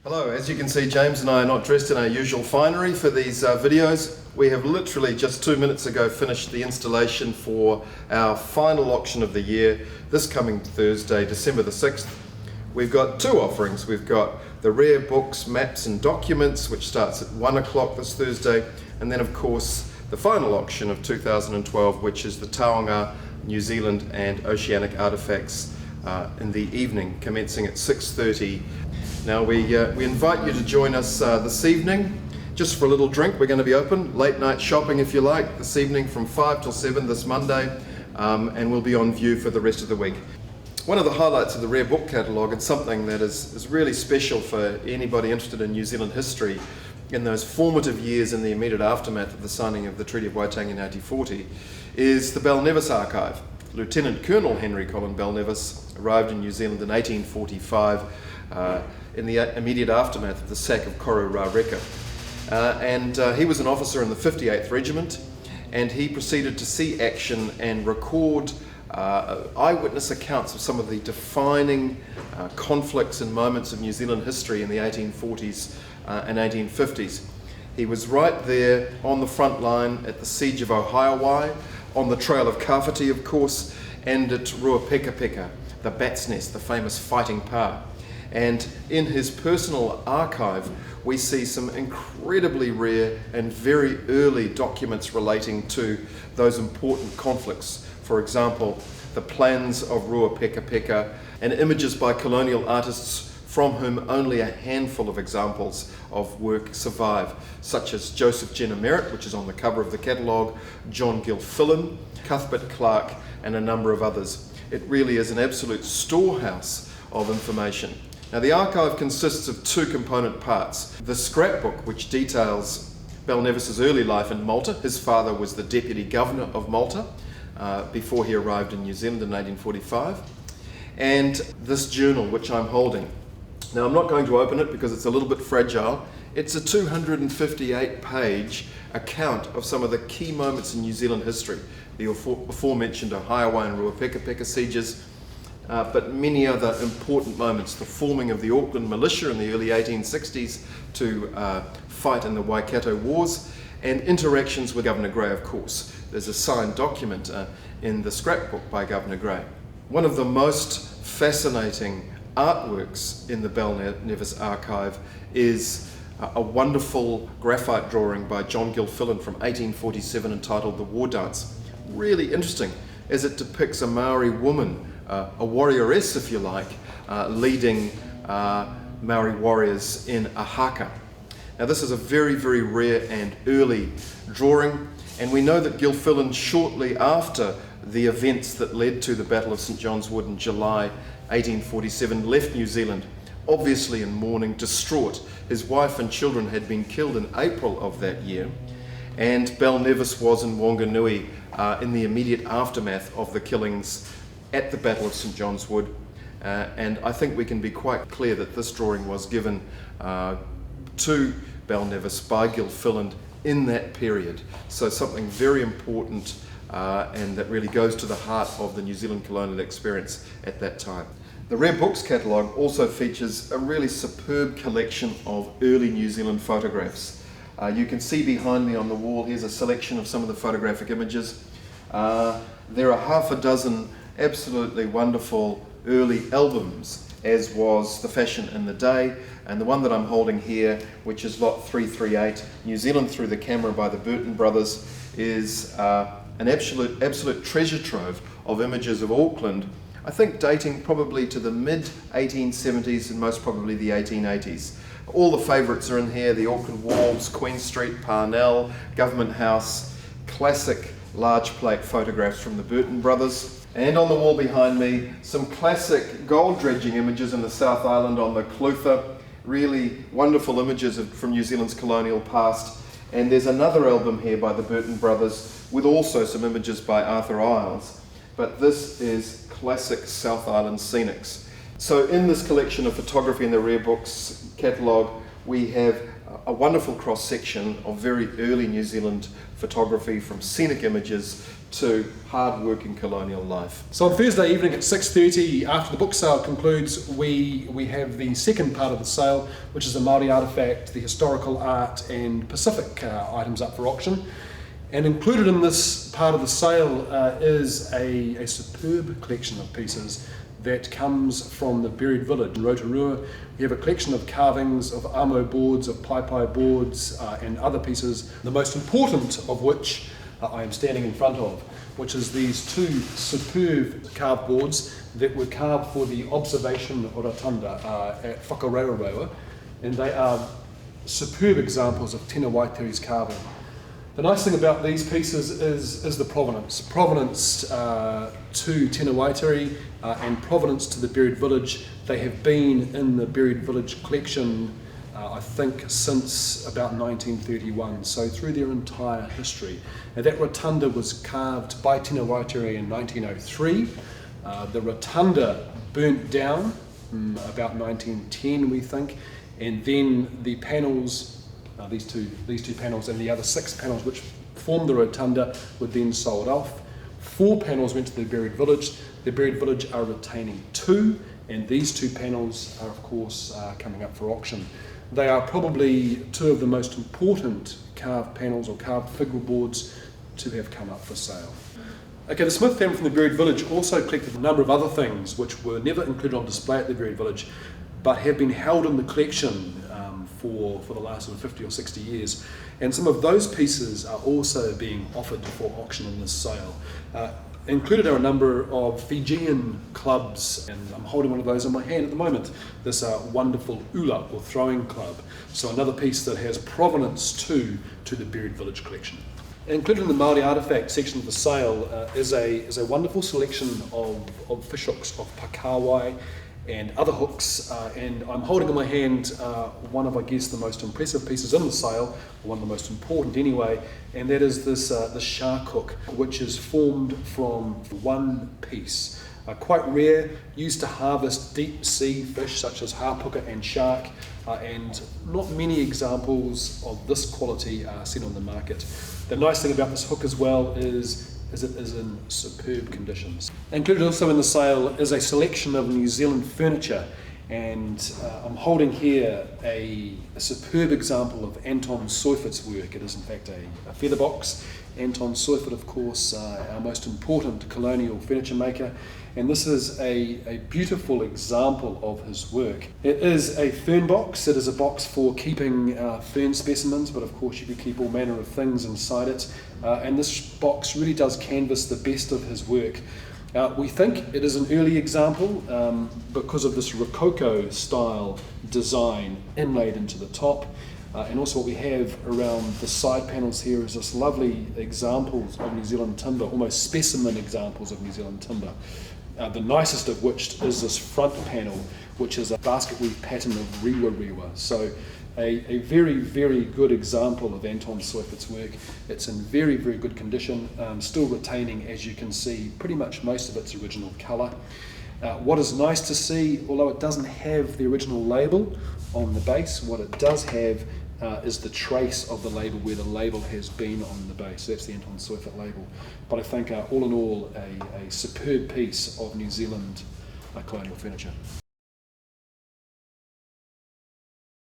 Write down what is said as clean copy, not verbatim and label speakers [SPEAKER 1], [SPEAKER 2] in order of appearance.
[SPEAKER 1] Hello, as you can see, James and I are not dressed in our usual finery for these videos. We have literally just 2 minutes ago finished the installation for our final auction of the year, this coming Thursday, December the 6th. We've got two offerings. We've got the rare books, maps and documents, which starts at 1 o'clock this Thursday, and then of course the final auction of 2012, which is the Taonga, New Zealand and Oceanic Artefacts in the evening, commencing at 6:30. Now we invite you to join us this evening, just for a little drink. We're going to be open, late night shopping if you like, this evening from 5 till 7 this Monday, and we'll be on view for the rest of the week. One of the highlights of the rare book catalogue, and something that is really special for anybody interested in New Zealand history in those formative years in the immediate aftermath of the signing of the Treaty of Waitangi in 1840, is the Bell Nevis archive. Lieutenant Colonel Henry Colin Bell Nevis arrived in New Zealand in 1845 in the immediate aftermath of the sack of Kororareka. He was an officer in the 58th Regiment, and he proceeded to see action and record eyewitness accounts of some of the defining conflicts and moments of New Zealand history in the 1840s and 1850s. He was right there on the front line at the Siege of Ohiawai, on the Trail of Kawhiti, of course, and at Ruapekapeka, the Bat's Nest, the famous fighting pa. And in his personal archive, we see some incredibly rare and very early documents relating to those important conflicts. For example, the plans of Ruapekapeka and images by colonial artists from whom only a handful of examples of work survive, such as Joseph Jenner Merritt, which is on the cover of the catalogue, John Gilfillan, Cuthbert Clark, and a number of others. It really is an absolute storehouse of information. Now, the archive consists of two component parts. The scrapbook, which details Bell Nevis's early life in Malta. His father was the Deputy Governor of Malta before he arrived in New Zealand in 1845. And this journal, which I'm holding. Now, I'm not going to open it because it's a little bit fragile. It's a 258-page account of some of the key moments in New Zealand history. The aforementioned Ohiawai and Ruapekapeka sieges, but many other important moments. The forming of the Auckland Militia in the early 1860s to fight in the Waikato Wars, and interactions with Governor Grey, of course. There's a signed document in the scrapbook by Governor Grey. One of the most fascinating artworks in the Bell Nevis archive is a wonderful graphite drawing by John Gilfillan from 1847 entitled The War Dance. Really interesting, as it depicts a Maori woman, a warrioress if you like, leading Maori warriors in a haka. Now this is a very, very rare and early drawing, and we know that Gilfillan, shortly after the events that led to the Battle of St John's Wood in July 1847, left New Zealand, obviously in mourning, distraught. His wife and children had been killed in April of that year, and Bell Nevis was in Wanganui in the immediate aftermath of the killings at the Battle of St John's Wood. And I think we can be quite clear that this drawing was given to Bell Nevis by Gilfillan in that period. So something very important and that really goes to the heart of the New Zealand colonial experience at that time. The Rare Books catalogue also features a really superb collection of early New Zealand photographs. You can see behind me on the wall, here's a selection of some of the photographic images. There are half a dozen absolutely wonderful early albums, as was the fashion in the day, and the one that I'm holding here, which is lot 338, New Zealand Through the Camera by the Burton Brothers, is an absolute treasure trove of images of Auckland, I think dating probably to the mid-1870s and most probably the 1880s. All the favourites are in here: the Auckland Wharves, Queen Street, Parnell, Government House, classic large plate photographs from the Burton Brothers. And on the wall behind me, some classic gold dredging images in the South Island on the Clutha. Really wonderful images from New Zealand's colonial past. And there's another album here by the Burton Brothers with also some images by Arthur Isles. But this is classic South Island scenics. So in this collection of photography in the Rare Books catalogue, we have a wonderful cross-section of very early New Zealand photography, from scenic images to hard-working colonial life.
[SPEAKER 2] So on Thursday evening at 6:30, after the book sale concludes, we have the second part of the sale, which is the Māori artefact, the historical art and Pacific items up for auction. And included in this part of the sale is a superb collection of pieces that comes from the buried village in Rotorua. We have a collection of carvings, of amo boards, of pai boards, and other pieces, the most important of which I am standing in front of, which is these two superb carved boards that were carved for the observation rotunda at Whakarewarewa, and they are superb examples of Tena Waiteri's carving. The nice thing about these pieces is the provenance. Provenance to Tena Waiteri and provenance to the buried village. They have been in the buried village collection I think since about 1931, so through their entire history. And that rotunda was carved by Tena Waiteri in 1903. The rotunda burnt down about 1910, we think, and then the panels, these two panels and the other 6 panels which formed the rotunda were then sold off. 4 panels went to the buried village. The buried village are retaining 2, and these 2 panels are of course coming up for auction. They are probably 2 of the most important carved panels or carved figure boards to have come up for sale. Okay, the Smith family from the buried village also collected a number of other things which were never included on display at the buried village, but have been held in the collection for the last sort of 50 or 60 years. And some of those pieces are also being offered for auction in this sale. Included are a number of Fijian clubs, and I'm holding one of those in my hand at the moment, this wonderful ula or throwing club. So another piece that has provenance to the buried village collection. Included in the Māori artefact section of the sale is a wonderful selection of fish hooks, of pakawai and other hooks, and I'm holding in my hand one of, I guess, the most impressive pieces in the sale, or one of the most important anyway, and that is this shark hook, which is formed from one piece. Quite rare, used to harvest deep sea fish such as hapuka and shark, and not many examples of this quality are seen on the market. The nice thing about this hook as well is it is in superb conditions. Included also in the sale is a selection of New Zealand furniture, and I'm holding here a superb example of Anton Seuffert's work. It is in fact a feather box. Anton Seuffert, of course, our most important colonial furniture maker, and this is a beautiful example of his work. It is a fern box. It is a box for keeping fern specimens, but of course you could keep all manner of things inside it, and this box really does canvas the best of his work. We think it is an early example because of this Rococo style design inlaid into the top. And also what we have around the side panels here is this lovely examples of New Zealand timber, almost specimen examples of New Zealand timber. The nicest of which is this front panel, which is a basket weave pattern of rewa rewa. So a very, very good example of Anton Seuffert's work. It's in very, very good condition, still retaining, as you can see, pretty much most of its original colour. What is nice to see, although it doesn't have the original label on the base, what it does have is the trace of the label where the label has been on the base. That's the Anton Seufert label. But I think all in all, a superb piece of New Zealand colonial furniture.